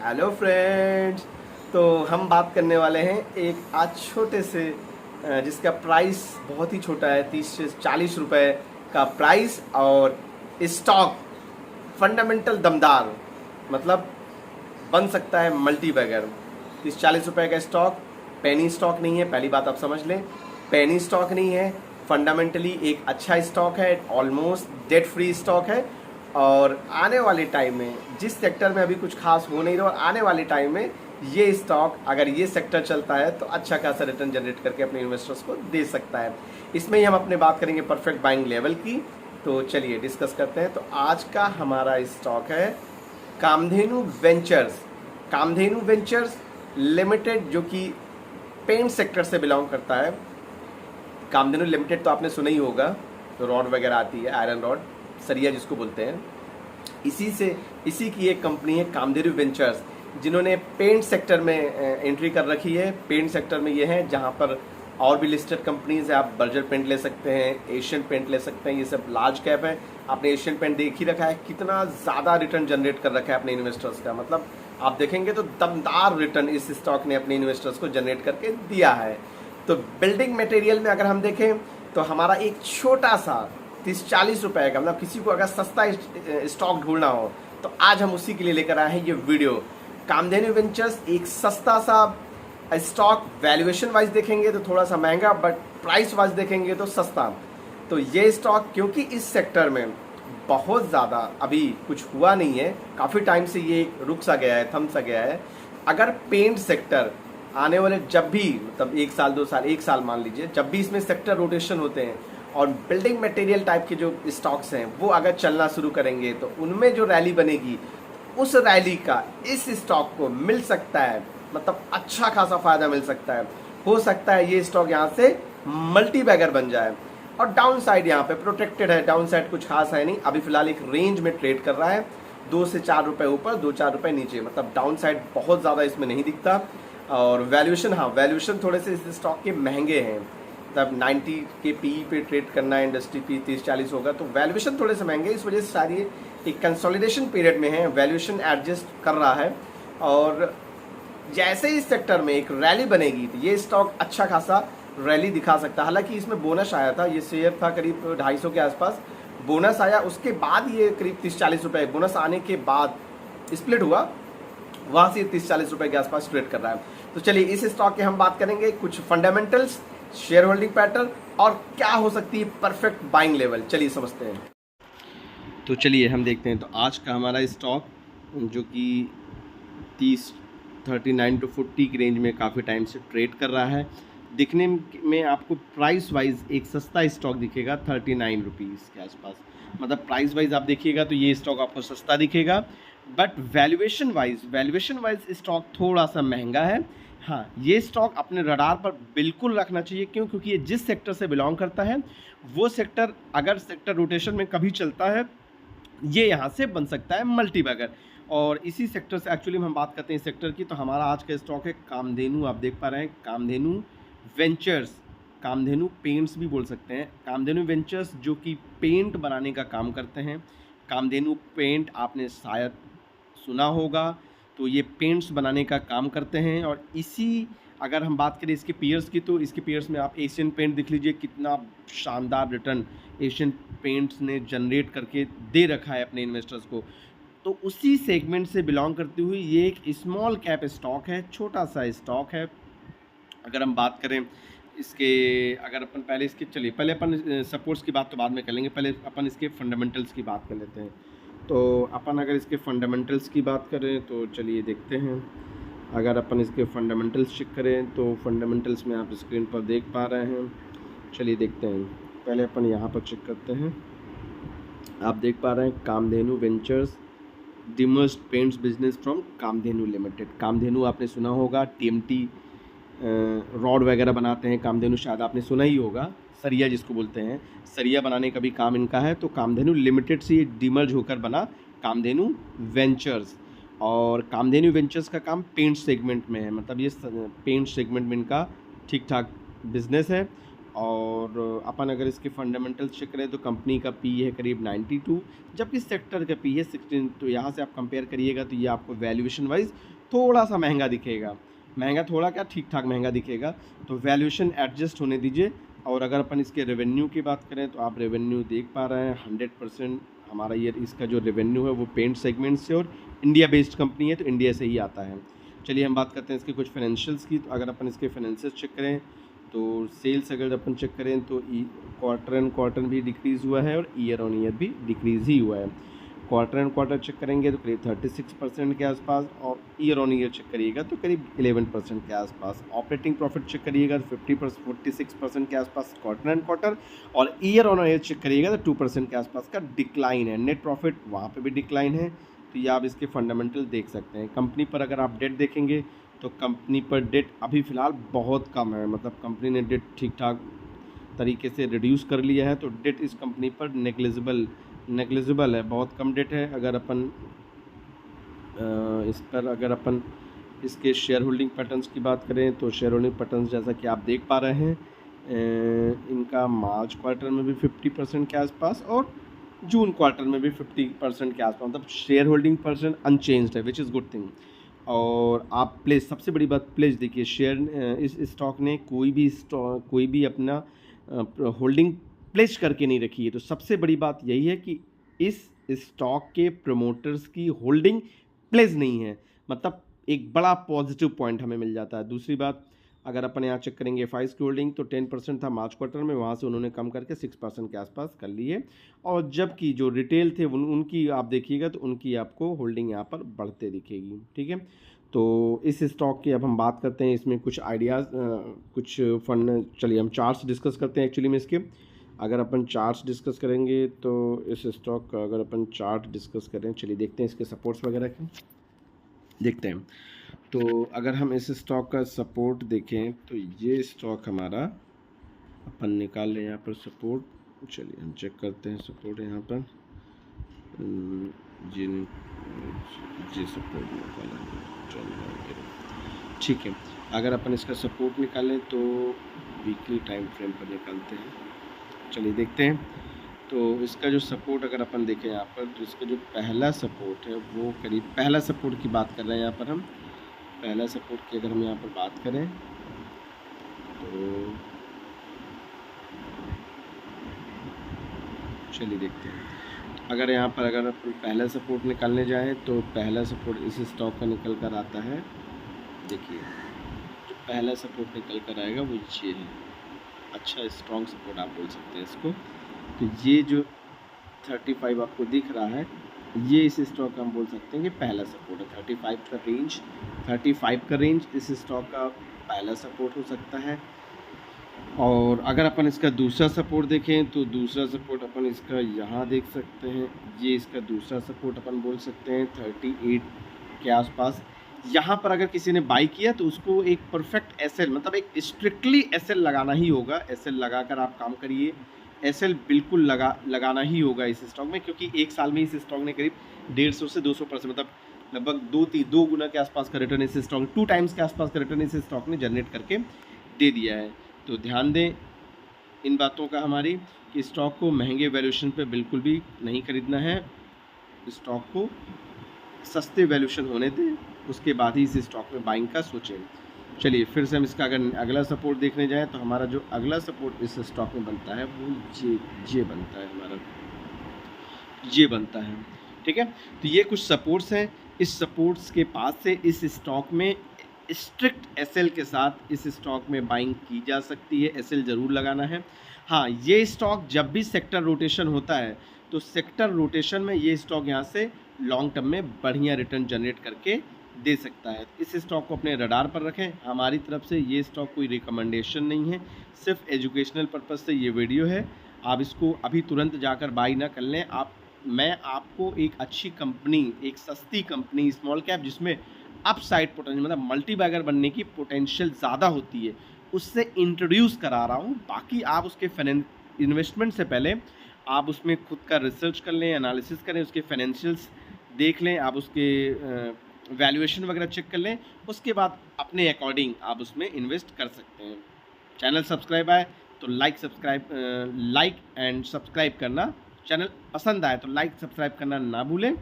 Hello friends. तो हम बात करने वाले हैं एक आज छोटे से जिसका प्राइस बहुत ही छोटा है, 30 से 40 रुपए का प्राइस और स्टॉक फंडामेंटल दमदार, मतलब बन सकता है मल्टी बैगर। 30-40 रुपए का स्टॉक पेनी स्टॉक नहीं है, पहली बात आप समझ लें। पेनी स्टॉक नहीं है, फंडामेंटली एक अच्छा स्टॉक है, ऑलमोस्ट डेट फ्री स्टॉक है। और आने वाले टाइम में जिस सेक्टर में अभी कुछ खास हो नहीं रहा, और आने वाले टाइम में ये स्टॉक अगर ये सेक्टर चलता है तो अच्छा खासा रिटर्न जनरेट करके अपने इन्वेस्टर्स को दे सकता है। इसमें ही हम अपने बात करेंगे परफेक्ट बाइंग लेवल की। तो चलिए डिस्कस करते हैं। तो आज का हमारा स्टॉक है Kamdhenu ventures. Kamdhenu ventures limited, जो कि पेंट सेक्टर से बिलोंग करता है। कामधेनु लिमिटेड तो आपने सुना ही होगा, तो रॉड वगैरह आती है, आयरन रॉड, सरिया जिसको बोलते हैं, इसी की एक कंपनी है कामधेनु वेंचर्स, जिन्होंने पेंट सेक्टर में एंट्री कर रखी है। पेंट सेक्टर में ये है जहाँ पर और भी लिस्टेड कंपनीज है। आप बर्जर पेंट ले सकते हैं, एशियन पेंट ले सकते हैं, ये सब लार्ज कैप है। आपने एशियन पेंट देख ही रखा है, कितना ज़्यादा रिटर्न जनरेट कर रखा है अपने इन्वेस्टर्स का। मतलब आप देखेंगे तो दमदार रिटर्न इस स्टॉक ने अपने इन्वेस्टर्स को जनरेट करके दिया है। तो बिल्डिंग मटेरियल में अगर हम देखें तो हमारा एक छोटा सा 30-40 रुपए का, मतलब किसी को अगर सस्ता स्टॉक ढूंढना हो तो आज हम उसी के लिए लेकर आए हैं ये वीडियो। कामधेनु वेंचर्स एक सस्ता सा स्टॉक, वैल्यूएशन वाइज देखेंगे तो थोड़ा सा महंगा, बट प्राइस वाइज देखेंगे तो सस्ता। तो ये स्टॉक क्योंकि इस सेक्टर में बहुत ज़्यादा अभी कुछ हुआ नहीं है, काफ़ी टाइम से ये रुक सा गया है, थम सा गया है। अगर पेंट सेक्टर आने वाले जब भी, मतलब 1 साल 2 साल 1 साल मान लीजिए, जब भी इसमें सेक्टर रोटेशन होते हैं और बिल्डिंग मटेरियल टाइप के जो स्टॉक्स हैं वो अगर चलना शुरू करेंगे तो उनमें जो रैली बनेगी, उस रैली का इस स्टॉक को मिल सकता है, मतलब अच्छा खासा फायदा मिल सकता है। हो सकता है ये स्टॉक यहाँ से मल्टी बैगर बन जाए। और डाउन साइड यहाँ पे प्रोटेक्टेड है, डाउन साइड कुछ खास है नहीं। अभी फिलहाल एक रेंज में ट्रेड कर रहा है, 2 से 4 रुपए ऊपर, 2-4 रुपए नीचे, मतलब डाउन साइड बहुत ज़्यादा इसमें नहीं दिखता। और वैल्यूएशन, हाँ वैल्यूएशन थोड़े से इस स्टॉक के महंगे हैं, तब 90 के पीई पे ट्रेड करना है, इंडस्ट्री पी 30-40 होगा, तो वैल्यूएशन थोड़े से महंगे, इस वजह से सारी एक कंसोलिडेशन पीरियड में है, वैल्यूएशन एडजस्ट कर रहा है। और जैसे इस सेक्टर में एक रैली बनेगी तो ये स्टॉक अच्छा खासा रैली दिखा सकता है। हालांकि इसमें बोनस आया था, ये शेयर था करीब 250 के आसपास, बोनस आया, उसके बाद ये करीब 30-40 रुपये, बोनस आने के बाद स्प्लिट हुआ, वहाँ से 30-40 रुपये के आसपास ट्रेड कर रहा है। तो चलिए इस स्टॉक के हम बात करेंगे, कुछ फंडामेंटल्स, शेयर होल्डिंग पैटर्न और क्या हो सकती है परफेक्ट बाइंग लेवल, चलिए समझते हैं। तो चलिए हम देखते हैं। तो आज का हमारा स्टॉक जो कि 39 to 40 की रेंज में काफ़ी टाइम से ट्रेड कर रहा है। दिखने में आपको प्राइस वाइज एक सस्ता स्टॉक दिखेगा 39 रुपीज़ के आसपास, मतलब प्राइस वाइज आप देखिएगा तो ये स्टॉक आपको सस्ता दिखेगा, बट वैल्यूएशन वाइज स्टॉक थोड़ा सा महंगा है। हाँ, ये स्टॉक अपने रडार पर बिल्कुल रखना चाहिए। क्यों? क्योंकि ये जिस सेक्टर से बिलोंग करता है वो सेक्टर अगर सेक्टर रोटेशन में कभी चलता है, ये यहाँ से बन सकता है मल्टी बैगर। और इसी सेक्टर से एक्चुअली हम बात करते हैं इस सेक्टर की। तो हमारा आज का स्टॉक है कामधेनु, आप देख पा रहे हैं कामधेनु वेंचर्स, कामधेनु पेंट्स भी बोल सकते हैं। कामधेनु वेंचर्स जो कि पेंट बनाने का काम करते हैं। कामधेनु पेंट आपने शायद सुना होगा, तो ये पेंट्स बनाने का काम करते हैं। और इसी अगर हम बात करें इसके पीयर्स की, तो इसके पीयर्स में आप एशियन पेंट दिख लीजिए, कितना शानदार रिटर्न एशियन पेंट्स ने जनरेट करके दे रखा है अपने इन्वेस्टर्स को। तो उसी सेगमेंट से बिलोंग करती हुई ये एक स्मॉल कैप स्टॉक है, छोटा सा स्टॉक है। अगर हम बात करें इसके, अगर अपन पहले इसके, चलिए पहले अपन सपोर्ट्स की बात तो बाद में कर लेंगे, पहले अपन इसके फंडामेंटल्स की बात कर लेते हैं। तो अपन अगर इसके फंडामेंटल्स की बात करें तो चलिए देखते हैं। अगर अपन इसके फंडामेंटल्स चेक करें तो फंडामेंटल्स में आप स्क्रीन पर देख पा रहे हैं, चलिए देखते हैं। पहले अपन यहाँ पर चेक करते हैं। आप देख पा रहे हैं Kamdhenu ventures demerged paints business from Kamdhenu limited. Kamdhenu आपने सुना होगा, टीएमटी रॉड वगैरह बनाते हैं कामधेनु, शायद आपने सुना ही होगा, सरिया जिसको बोलते हैं, सरिया बनाने का भी काम इनका है। तो कामधेनु लिमिटेड से ये डिमर्ज होकर बना कामधेनु वेंचर्स। और कामधेनु वेंचर्स का काम पेंट सेगमेंट में है, मतलब ये पेंट सेगमेंट में इनका ठीक ठाक बिजनेस है। और अपन अगर इसके फंडामेंटल्स चेक करें तो कंपनी का पी है करीब 92, जबकि सेक्टर का पी है 16। तो यहाँ से आप कंपेयर करिएगा तो ये आपको वैल्यूएशन वाइज थोड़ा सा महंगा दिखेगा, महंगा थोड़ा क्या ठीक ठाक महंगा दिखेगा, तो वैल्यूएशन एडजस्ट होने दीजिए। और अगर अपन इसके रेवेन्यू की बात करें तो आप रेवेन्यू देख पा रहे हैं 100% हमारा ये इसका जो रेवेन्यू है वो पेंट सेगमेंट से और इंडिया बेस्ड कंपनी है तो इंडिया से ही आता है। चलिए हम बात करते हैं इसके कुछ फाइनेंशियल्स की। तो अगर अपन इसके फाइनेंशियल्स चेक करें तो सेल्स अगर अपन चेक करें तो क्वार्टर एंड क्वार्टर भी डिक्रीज़ हुआ है और ईयर ऑन ईयर भी डिक्रीज़ ही हुआ है। क्वार्टर एंड क्वार्टर चेक करेंगे तो करीब 36% के आसपास, और ईयर ऑन ईयर चेक करिएगा तो करीब 11% के आसपास। ऑपरेटिंग प्रॉफिट चेक करिएगा तो 46% के आसपास क्वार्टर एंड क्वार्टर, और ईयर ऑन ईयर चेक करिएगा तो 2% के आसपास का डिक्लाइन है। नेट प्रॉफिट वहाँ पे भी डिक्लाइन है। तो ये आप इसके फंडामेंटल देख सकते हैं। कंपनी पर अगर आप डेट देखेंगे तो कंपनी पर डेट अभी फ़िलहाल बहुत कम है, मतलब कंपनी ने डेट ठीक ठाक तरीके से रिड्यूस कर लिया है, तो डेट इस कंपनी पर नेग्लिजिबल है, बहुत कम डेट है। अगर अपन इस पर अगर अपन इसके शेयर होल्डिंग पैटर्न्स की बात करें तो शेयर होल्डिंग पैटर्न्स जैसा कि आप देख पा रहे हैं, इनका मार्च क्वार्टर में भी 50% के आसपास और जून क्वार्टर में भी 50% के आसपास, मतलब शेयर होल्डिंग परसेंट अनचेंज्ड है, विच इज़ गुड थिंग। और आप प्लेस, सबसे बड़ी बात प्लेस देखिए, शेयर इस स्टॉक ने कोई भी अपना होल्डिंग प्लेस करके नहीं रखी है। तो सबसे बड़ी बात यही है कि इस स्टॉक के प्रमोटर्स की होल्डिंग प्लेस नहीं है, मतलब एक बड़ा पॉजिटिव पॉइंट हमें मिल जाता है। दूसरी बात, अगर अपन यहाँ चेक करेंगे एफआईज की होल्डिंग तो 10% था मार्च क्वार्टर में, वहाँ से उन्होंने कम करके 6% के आसपास कर लिए। और जबकि जो रिटेल थे उनकी आप देखिएगा तो उनकी आपको होल्डिंग यहाँ पर बढ़ते दिखेगी। ठीक है, तो इस स्टॉक की अब हम बात करते हैं, इसमें कुछ आइडियाज़ कुछ फंड, चलिए हम चार्ट्स डिस्कस करते हैं। एक्चुअली में इसके अगर अपन चार्ट्स डिस्कस करेंगे तो इस स्टॉक का अगर अपन चार्ट डिस्कस करें, चलिए देखते हैं इसके सपोर्ट्स वगैरह के देखते हैं। तो अगर हम इस स्टॉक का सपोर्ट देखें तो ये स्टॉक हमारा अपन निकाल लें यहाँ पर सपोर्ट, चलिए हम चेक करते हैं सपोर्ट यहाँ पर, जी सपोर्ट निकाला, ठीक है। अगर अपन इसका सपोर्ट निकालें तो वीकली टाइम फ्रेम पर निकालते हैं, चलिए देखते हैं। तो इसका जो सपोर्ट अगर अपन देखें यहाँ पर, तो इसका जो पहला सपोर्ट है वो करीब, पहला सपोर्ट की बात कर रहे हैं यहाँ पर हम, पहला सपोर्ट की अगर हम यहाँ पर बात करें तो चलिए देखते हैं। अगर यहाँ पर अगर अपन पहला सपोर्ट निकालने जाएं तो पहला सपोर्ट इस स्टॉक का निकल कर आता है, देखिए जो पहला सपोर्ट निकल कर आएगा वो ये है, अच्छा स्ट्रॉन्ग सपोर्ट आप बोल सकते हैं इसको। तो ये जो 35 आपको दिख रहा है, ये इस स्टॉक का हम बोल सकते हैं कि पहला सपोर्ट है। 35 का रेंज इस स्टॉक का पहला सपोर्ट हो सकता है। और अगर अपन इसका दूसरा सपोर्ट देखें तो दूसरा सपोर्ट अपन इसका यहाँ देख सकते हैं, ये इसका दूसरा सपोर्ट अपन बोल सकते हैं 38 के आसपास। यहाँ पर अगर किसी ने बाई किया तो उसको एक परफेक्ट एसएल, मतलब एक स्ट्रिक्टली एसएल लगाना ही होगा। एसएल लगाकर आप काम करिए, एसएल बिल्कुल लगाना ही होगा इस स्टॉक में, क्योंकि एक साल में इस स्टॉक ने करीब 150 से 200%, मतलब लगभग 2 गुना के आसपास का रिटर्न इस स्टॉक, 2 टाइम्स के आसपास का रिटर्न इस स्टॉक ने जनरेट करके दे दिया है। तो ध्यान दें इन बातों का हमारी, कि स्टॉक को महंगे वैल्यूएशन पे बिल्कुल भी नहीं खरीदना है, स्टॉक को सस्ते वैल्यूएशन होने दें, उसके बाद ही इस स्टॉक में बाइंग का सोचें। चलिए फिर से हम इसका अगर अगला सपोर्ट देखने जाएं तो हमारा जो अगला सपोर्ट इस स्टॉक में बनता है वो ये बनता है हमारा, ये बनता है। ठीक है, तो ये कुछ सपोर्ट्स हैं। इस सपोर्ट्स के पास से इस स्टॉक में स्ट्रिक्ट एसएल के साथ इस स्टॉक में बाइंग की जा सकती है, एसएल ज़रूर लगाना है। हाँ, ये स्टॉक जब भी सेक्टर रोटेशन होता है तो सेक्टर रोटेशन में ये स्टॉक यहाँ से लॉन्ग टर्म में बढ़िया रिटर्न जनरेट करके दे सकता है। इस स्टॉक को अपने रडार पर रखें। हमारी तरफ से ये स्टॉक कोई रिकमेंडेशन नहीं है, सिर्फ एजुकेशनल पर्पज़ से ये वीडियो है। आप इसको अभी तुरंत जाकर बाई ना कर लें। मैं आपको एक अच्छी कंपनी, एक सस्ती कंपनी, स्मॉल कैप जिसमें अपसाइड पोटेंशियल, मतलब मल्टी बैगर बनने की पोटेंशियल ज़्यादा होती है, उससे इंट्रोड्यूस करा रहा हूँ। बाकी आप उसके इन्वेस्टमेंट से पहले आप उसमें खुद का रिसर्च कर लें, एनालिसिस करें, उसके फाइनेंशियल्स देख लें, आप उसके वैल्यूएशन वगैरह चेक कर लें, उसके बाद अपने अकॉर्डिंग आप उसमें इन्वेस्ट कर सकते हैं। चैनल सब्सक्राइब आए तो लाइक एंड सब्सक्राइब करना, चैनल पसंद आए तो लाइक सब्सक्राइब करना ना भूलें।